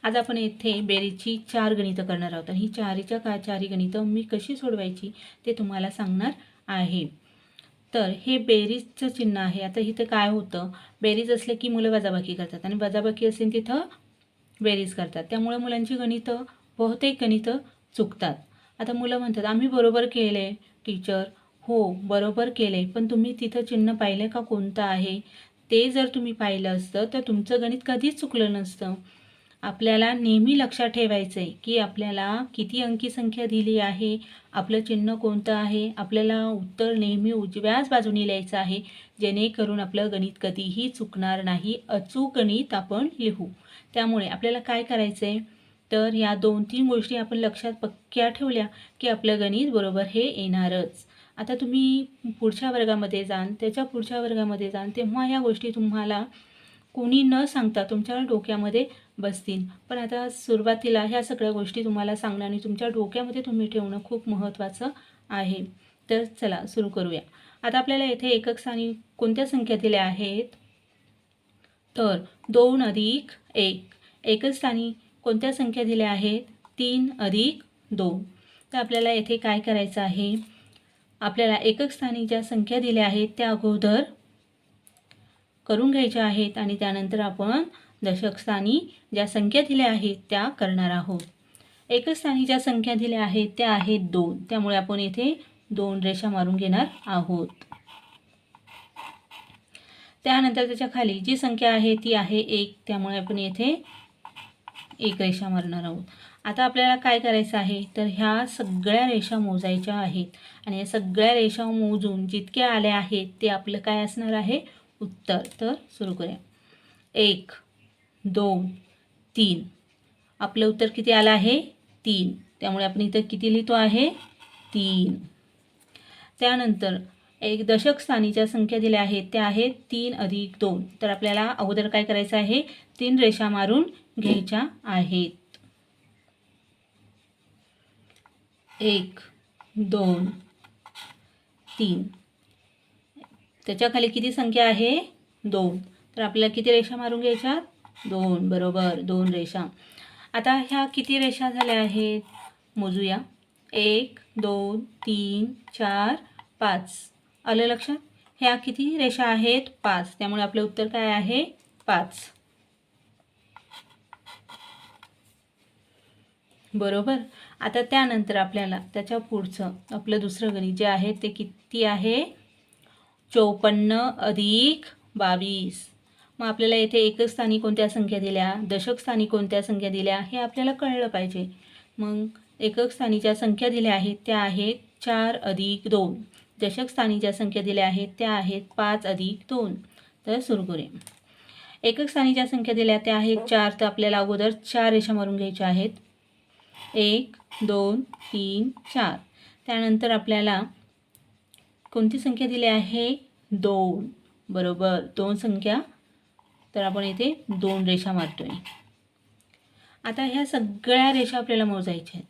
आज आपण येथे बेरीजची 4 गणितं करणार आहोत आणि ही चारही गणितं मी कशी सोडवायची ते तुम्हाला सांगणार आहे। तर हे बेरीजचं चिन्ह आहे। आता इथं काय होतं, बेरीज असले की मुलं वजाबाकी करतात आणि वजाबाकी असेल तिथं बेरीज करतात, त्यामुळे मुलांची गणितं बहुतेक गणितं चुकतात। आता मुलं म्हणतात आम्ही बरोबर केले टीचर, हो बरोबर केले, पण तुम्ही तिथं चिन्ह पाहिलं का कोणतं आहे? ते जर तुम्ही पाहिलं असतं तर तुमचं गणित कधीच चुकलं नसतं। आपल्याला नेहमी लक्षात ठेवायचं आहे की आपल्याला किती अंकी संख्या दिली आहे, आपलं चिन्ह कोणतं आहे, आपल्याला उत्तर नेहमी उजव्याच बाजूने लिहायचं आहे, जेणेकरून आपलं गणित कधीही चुकणार नाही, अचूक गणित आपण लिहू। त्यामुळे आपल्याला काय करायचं आहे, तर या 2-3 गोष्टी आपण लक्षात पक्क्या ठेवल्या की आपलं गणित बरोबर हे येणारच। आता तुम्ही पुढच्या वर्गामध्ये जाल, त्याच्या पुढच्या वर्गामध्ये जाल, तेव्हा या गोष्टी तुम्हाला कोणी न सांगता तुमच्या डोक्यामध्ये बसतील। पण आता सुरुवातीला ह्या सगळ्या गोष्टी तुम्हाला सांगणं आणि तुमच्या डोक्यामध्ये तुम्ही ठेवणं खूप महत्त्वाचं आहे। तर चला सुरू करूया। आता आपल्याला येथे एकक स्थानी कोणत्या संख्या दिल्या आहेत, तर 2 अधिक 1। एकक स्थानी कोणत्या संख्या दिल्या आहेत, 3 अधिक 2। तर आपल्याला येथे काय करायचं आहे, आपल्याला एकक स्थानी ज्या संख्या दिल्या आहेत त्या अगोदर करून घ्यायच्या आहेत आणि त्यानंतर आपण दशक स्थानी ज्या संख्या दिल्या आहेत त्या करणार आहोत। एकक स्थानी ज्या संख्या दिल्या आहेत त्या आहेत 2, त्यामुळे आपण येथे 2 रेषा मारून घेणार आहोत। त्यानंतर त्याच्या खाली जी संख्या आहे ती आहे 1, त्यामुळे आपण येथे 1 रेषा मारणार आहोत। आता आपल्याला काय करायचं आहे, तर ह्या सगळ्या रेषा मोजायच्या आहेत आणि या सगळ्या रेषा मोजून जितक्या आल्या आहेत ते आपलं काय असणार आहे, उत्तर। तर सुरू करूया। 1 2 3, आपलं उत्तर किती आलं आहे, 3, त्यामुळे आपण इथं किती लिहितो आहे, 3। त्यानंतर एक दशक स्थानी ज्या संख्या दिल्या आहेत त्या आहेत 3 अधिक 2, तर आपल्याला अगोदर काय करायचं आहे, 3 रेषा मारून घ्यायच्या आहेत। 1 2 3, त्याच्या खाली किती संख्या आहे, 2, तर आपल्याला किती रेषा मारून घ्यायच्या, 2, बरोबर 2 रेषा। आता ह्या किती रेषा झाल्या आहेत, मोजूया। 1 2 3 4 5, आलं लक्षात, ह्या किती रेषा आहेत, 5, त्यामुळे आपलं उत्तर काय आहे, 5, बरोबर। आता त्यानंतर आपल्याला त्याच्या पुढचं आपलं दुसरं गणित जे आहे ते किती आहे, 54 अधिक 22। मग आपल्याला येथे एकक स्थानी कोणत्या संख्या दिल्या, दशक स्थानी कोणत्या संख्या दिल्या हे आपल्याला कळलं पाहिजे। मग एकक स्थानी ज्या संख्या दिल्या आहेत त्या आहेत 4 अधिक 2, दशक स्थानी ज्या संख्या दिल्या आहेत त्या आहेत 5 अधिक 2। तर सुरू करूया। एकक स्थानी ज्या संख्या दिल्या त्या आहेत 4, तर आपल्याला अगोदर 4 रेषा मारून घ्यायच्या आहेत, 1 2 3 4। त्यानंतर आपल्याला कोणती संख्या दिली आहे, 2, बरोबर 2 संख्या, तर आपण इथे 2 रेषा मारतोय। आता ह्या सगळ्या रेषा आपल्याला मोजायच्या आहेत,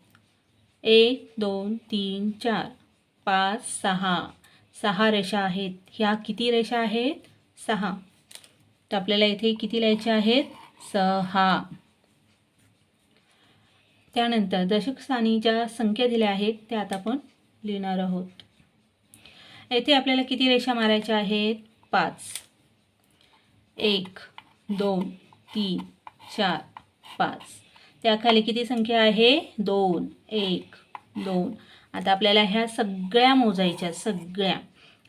1 2 3 4 5 6, 6 रेषा आहेत। ह्या किती रेषा आहेत, 6, तर आपल्याला इथे किती लिहायच्या आहेत, 6। त्यानंतर दशक स्थानी ज्या संख्या दिल्या आहेत त्या आता आपण लिहिणार आहोत। येथे आपल्याला किती रेषा मारायच्या आहेत, 5, 1 2 3 4 5, त्याखाली किती संख्या आहे, 2 1 2। आता आपल्याला ह्या सगळ्या मोजायच्या, सगळ्या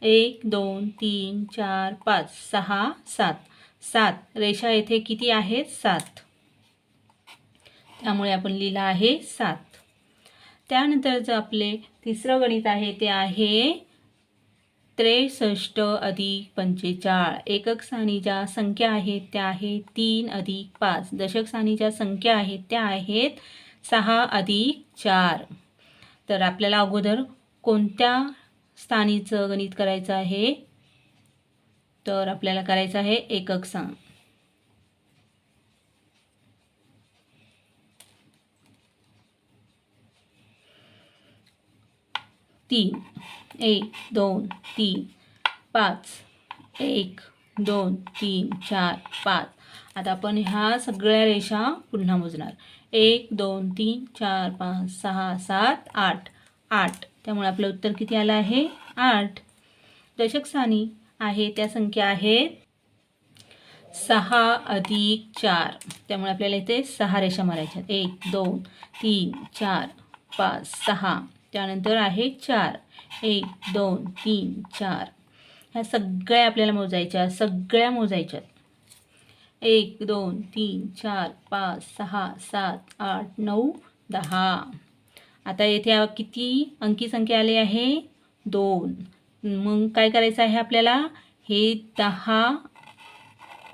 1 2 3 4 5 6 7, 7 रेषा येथे किती आहेत, 7, त्यामुळे आपण लिहिलं आहे 7। त्यानंतरचं आपले तिसरं गणित आहे ते आहे 63 अधिक 45। एकक स्थानी ज्या संख्या आहेत त्या आहेत 3 अधिक 5, दशक स्थानी ज्या संख्या आहेत त्या आहेत 6 अधिक 4। तर आपल्याला अगोदर कोणत्या स्थानीचं गणित करायचं आहे, तर आपल्याला करायचं आहे एकक स्थान। 3 1 2 3 5, 1 2 3 4 5। आता आपण ह्या सगळ्या रेषा पुन्हा मोजणार. 1 2 3 4 5 6 7 8 8. त्यामुळे आपलं उत्तर किती आलं आहे? 8. दशक स्थानी आहे त्या संख्या आहेत 6 अधिक 4. त्यामुळे आपल्याला इथे 6 रेषा मारायच्या. 1 2 3 4 5 6. त्यानंतर आहे 4. 1 2 3 4. ह्या सगळ्या आपल्याला मोजायच्या, सगळ्या मोजायच्या. 1 2 3 4 5 6 7 8 9 10. आता येथे किती अंकी संख्या आली आहे? 2. मग काय करायचं आहे आपल्याला? हे 10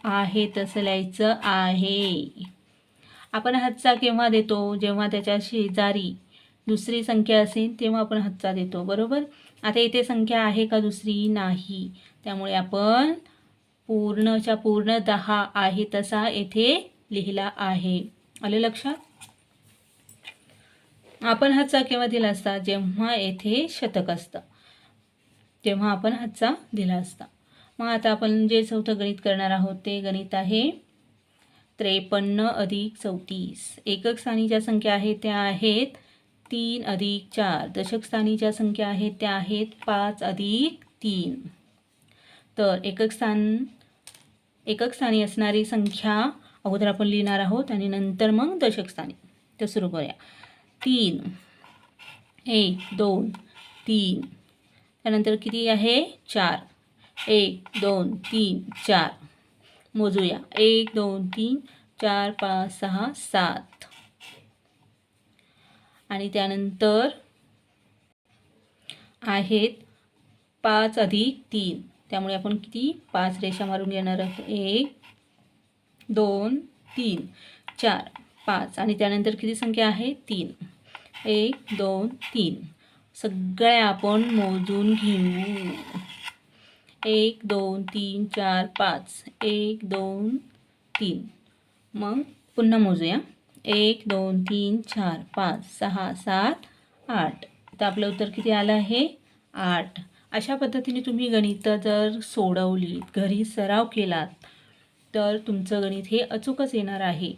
आहे तसं लिहायचं आहे. आपण हातचा केव्हा देतो? जेव्हा त्याच्या शेजारी दुसरी संख्या असेल तेव्हा आपण हातचा देतो, बरोबर. आता इथे संख्या आहे का दुसरी? नाही. त्यामुळे आपण पूर्णच्या पूर्ण 10 आहे तसा येथे लिहिला आहे. आलं लक्षात? आपण हातचा केव्हा दिला असता? जेव्हा येथे शतक असतं तेव्हा आपण हातचा दिला असता. मग आता आपण जे चौथं गणित करणार आहोत ते गणित आहे 53 अधिक 34. एकक स्थानी ज्या संख्या आहेत त्या आहेत 3 अधिक 4. दशक स्थानी ज्या संख्या आहेत त्या आहेत 5 अधिक 3. तर एकक स्थानी असणारी संख्या अगोदर आपण लिहिणार आहोत आणि नंतर मग दशक स्थानी. तर सुरू करूया. 3 1 2 3. त्यानंतर किती आहे? 4. 1 2 3 4. मोजूया. 1 2 3 4 5 6 7. आणि त्यानंतर आहेत 5 अधिक 3. त्यामुळे आपण किती? 5 रेषा मारून घेणार आहोत. 1 2 3 4 5. आणि त्यानंतर किती संख्या आहे? 3. 1 2 3. सगळ्या आपण मोजून घेऊ. 1 2 3 4 5. 1 2 3. मग पुन्हा मोजूया. 1 2 3 4 5 6 7 8. तर आपलं उत्तर किती आलं आहे? 8. अशा पद्धतीने तुम्ही गणितं जर सोडवलीत, घरी सराव केलात तर तुमचं गणित हे अचूकच येणार आहे.